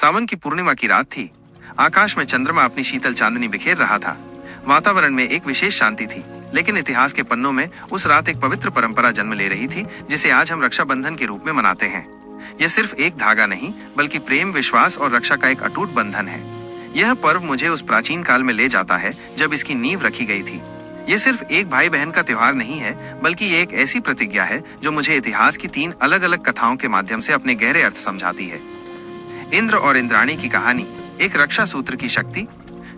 सावन की पूर्णिमा की रात थी। आकाश में चंद्रमा अपनी शीतल चांदनी बिखेर रहा था। वातावरण में एक विशेष शांति थी। लेकिन इतिहास के पन्नों में उस रात एक पवित्र परंपरा जन्म ले रही थी, जिसे आज हम रक्षाबंधन के रूप में मनाते हैं। यह सिर्फ एक धागा नहीं, बल्कि प्रेम, विश्वास और रक्षा का एक अटूट बंधन है। यह पर्व मुझे उस प्राचीन काल में ले जाता है जब इसकी नींव रखी गई थी। ये सिर्फ एक भाई बहन का त्योहार नहीं है, बल्कि ये एक ऐसी प्रतिज्ञा है जो मुझे इतिहास की 3 अलग अलग कथाओं के माध्यम से अपने गहरे अर्थ समझाती है। इंद्र और इंद्राणी की कहानी, एक रक्षा सूत्र की शक्ति।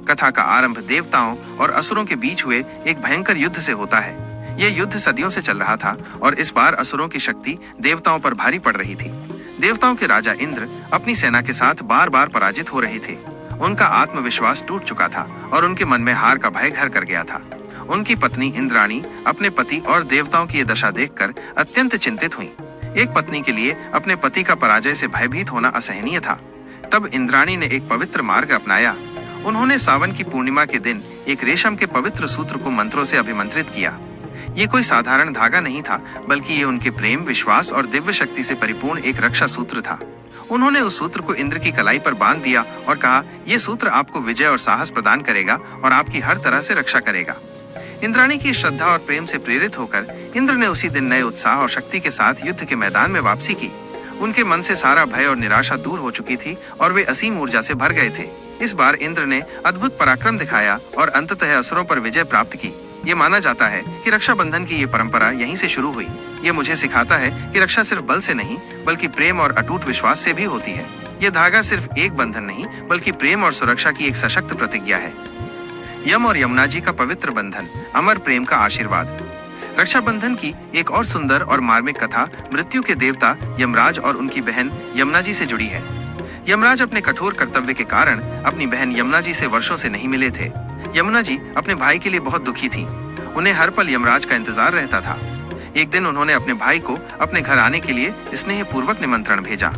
कथा का आरंभ देवताओं और असुरों के बीच हुए एक भयंकर युद्ध से होता है। यह युद्ध सदियों से चल रहा था और इस बार असुरों की शक्ति देवताओं पर भारी पड़ रही थी। देवताओं के राजा इंद्र अपनी सेना के साथ बार बार पराजित हो रहे थे। उनका आत्मविश्वास टूट चुका था और उनके मन में हार का भय घर कर गया था। उनकी पत्नी इंद्राणी अपने पति और देवताओं की यह दशा देखकर अत्यंत चिंतित हुई। एक पत्नी के लिए अपने पति का पराजय से भयभीत होना असहनीय था। तब इंद्राणी ने एक पवित्र मार्ग अपनाया। उन्होंने सावन की पूर्णिमा के दिन एक रेशम के पवित्र सूत्र को मंत्रों से अभिमंत्रित किया। ये कोई साधारण धागा नहीं था, बल्कि ये उनके प्रेम, विश्वास और दिव्य शक्ति से परिपूर्ण एक रक्षा सूत्र था। उन्होंने उस सूत्र को इंद्र की कलाई पर बांध दिया और कहा, यह सूत्र आपको विजय और साहस प्रदान करेगा और आपकी हर तरह से रक्षा करेगा। इंद्राणी की श्रद्धा और प्रेम से प्रेरित होकर इंद्र ने उसी दिन नए उत्साह और शक्ति के साथ युद्ध के मैदान में वापसी की। उनके मन से सारा भय और निराशा दूर हो चुकी थी और वे असीम ऊर्जा से भर गए थे। इस बार इंद्र ने अद्भुत पराक्रम दिखाया और अंततः असुरों पर विजय प्राप्त की। ये माना जाता है कि रक्षाबंधन की ये परंपरा यहीं से शुरू हुई। ये मुझे सिखाता है कि रक्षा सिर्फ बल से नहीं, बल्कि प्रेम और अटूट विश्वास से भी होती है। ये धागा सिर्फ एक बंधन नहीं, बल्कि प्रेम और सुरक्षा की एक सशक्त प्रतिज्ञा है। यम और यमुना जी का पवित्र बंधन, अमर प्रेम का आशीर्वाद। रक्षाबंधन की एक और सुंदर और मार्मिक कथा मृत्यु के देवता यमराज और उनकी बहन यमुना जी से जुड़ी है। यमराज अपने कठोर कर्तव्य के कारण अपनी बहन यमुना जी से वर्षों से नहीं मिले थे। यमुना जी अपने भाई के लिए बहुत दुखी थी। उन्हें हर पल यमराज का इंतजार रहता था। एक दिन उन्होंने अपने भाई को अपने घर आने के लिए स्नेहपूर्वक निमंत्रण भेजा।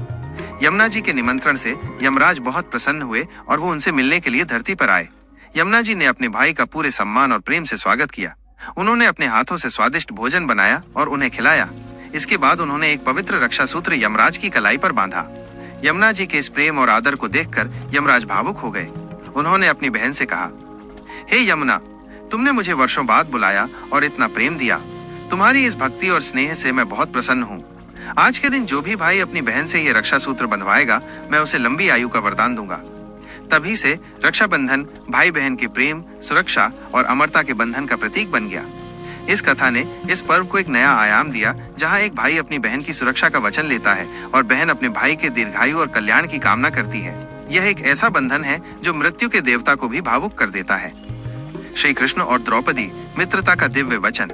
यमुना जी के निमंत्रण से यमराज बहुत प्रसन्न हुए और वो उनसे मिलने के लिए धरती पर आए। यमुना जी ने अपने भाई का पूरे सम्मान और प्रेम से स्वागत किया। उन्होंने अपने हाथों से स्वादिष्ट भोजन बनाया और उन्हें खिलाया। इसके बाद उन्होंने एक पवित्र रक्षा सूत्र यमराज की कलाई पर बांधा। यमुना जी के इस प्रेम और आदर को देखकर यमराज भावुक हो गए। उन्होंने अपनी बहन से कहा, हे यमुना, तुमने मुझे वर्षों बाद बुलाया और इतना प्रेम दिया। तुम्हारी इस भक्ति और स्नेह से मैं बहुत प्रसन्न हूँ। आज के दिन जो भी भाई अपनी बहन से ये रक्षा सूत्र बंधवाएगा, मैं उसे लंबी आयु का वरदान दूंगा। तभी से रक्षाबंधन भाई बहन के प्रेम, सुरक्षा और अमरता के बंधन का प्रतीक बन गया। इस कथा ने इस पर्व को एक नया आयाम दिया, जहाँ एक भाई अपनी बहन की सुरक्षा का वचन लेता है और बहन अपने भाई के दीर्घायु और कल्याण की कामना करती है। यह एक ऐसा बंधन है जो मृत्यु के देवता को भी भावुक कर देता है। श्री कृष्ण और द्रौपदी, मित्रता का दिव्य वचन।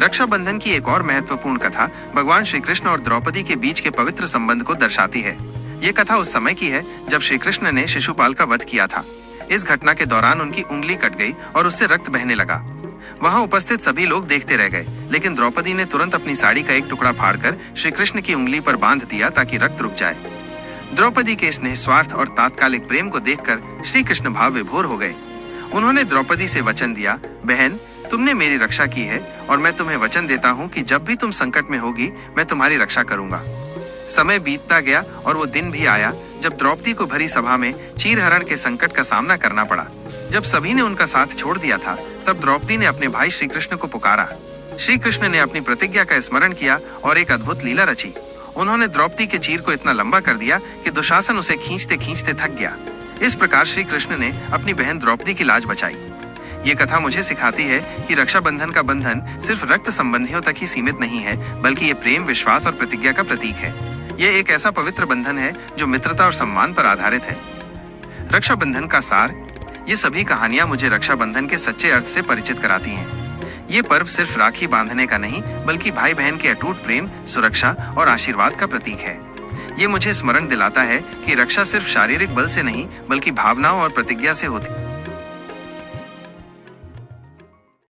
रक्षाबंधन की एक और महत्वपूर्ण कथा भगवान श्री कृष्ण और द्रौपदी के बीच के पवित्र संबंध को दर्शाती है। ये कथा उस समय की है जब श्री कृष्ण ने शिशुपाल का वध किया था। इस घटना के दौरान उनकी उंगली कट गई और उससे रक्त बहने लगा। वहां उपस्थित सभी लोग देखते रह गए, लेकिन द्रौपदी ने तुरंत अपनी साड़ी का एक टुकड़ा फाड़कर श्री कृष्ण की उंगली पर बांध दिया ताकि रक्त रुक जाए। द्रौपदी के इस निस्वार्थ और तात्कालिक प्रेम को देखकर श्री कृष्ण भाव विभोर हो गए। उन्होंने द्रौपदी से वचन दिया, बहन, तुमने मेरी रक्षा की है और मैं तुम्हें वचन देता हूँ कि जब भी तुम संकट में होगी, मैं तुम्हारी रक्षा करूंगा। समय बीतता गया और वो दिन भी आया जब द्रौपदी को भरी सभा में चीरहरण के संकट का सामना करना पड़ा। जब सभी ने उनका साथ छोड़ दिया था, तब द्रौपदी ने अपने भाई श्री कृष्ण को पुकारा। श्री कृष्ण ने अपनी प्रतिज्ञा का स्मरण किया और एक अद्भुत लीला रची। उन्होंने द्रौपदी के चीर को इतना लंबा कर दिया कि दुशासन उसे खींचते खींचते थक गया। इस प्रकार श्री कृष्ण ने अपनी बहन द्रौपदी की लाज बचाई। ये कथा मुझे सिखाती है कि रक्षाबंधन का बंधन सिर्फ रक्त संबंधियों तक ही सीमित नहीं है, बल्कि ये प्रेम, विश्वास और प्रतिज्ञा का प्रतीक है। ये एक ऐसा पवित्र बंधन है जो मित्रता और सम्मान पर आधारित है। रक्षाबंधन का सार। ये सभी कहानियां मुझे रक्षाबंधन के सच्चे अर्थ से परिचित कराती हैं। ये पर्व सिर्फ राखी बांधने का नहीं, बल्कि भाई बहन के अटूट प्रेम, सुरक्षा और आशीर्वाद का प्रतीक है। ये मुझे स्मरण दिलाता है कि रक्षा सिर्फ शारीरिक बल से नहीं, बल्कि भावनाओं और प्रतिज्ञा से होती है।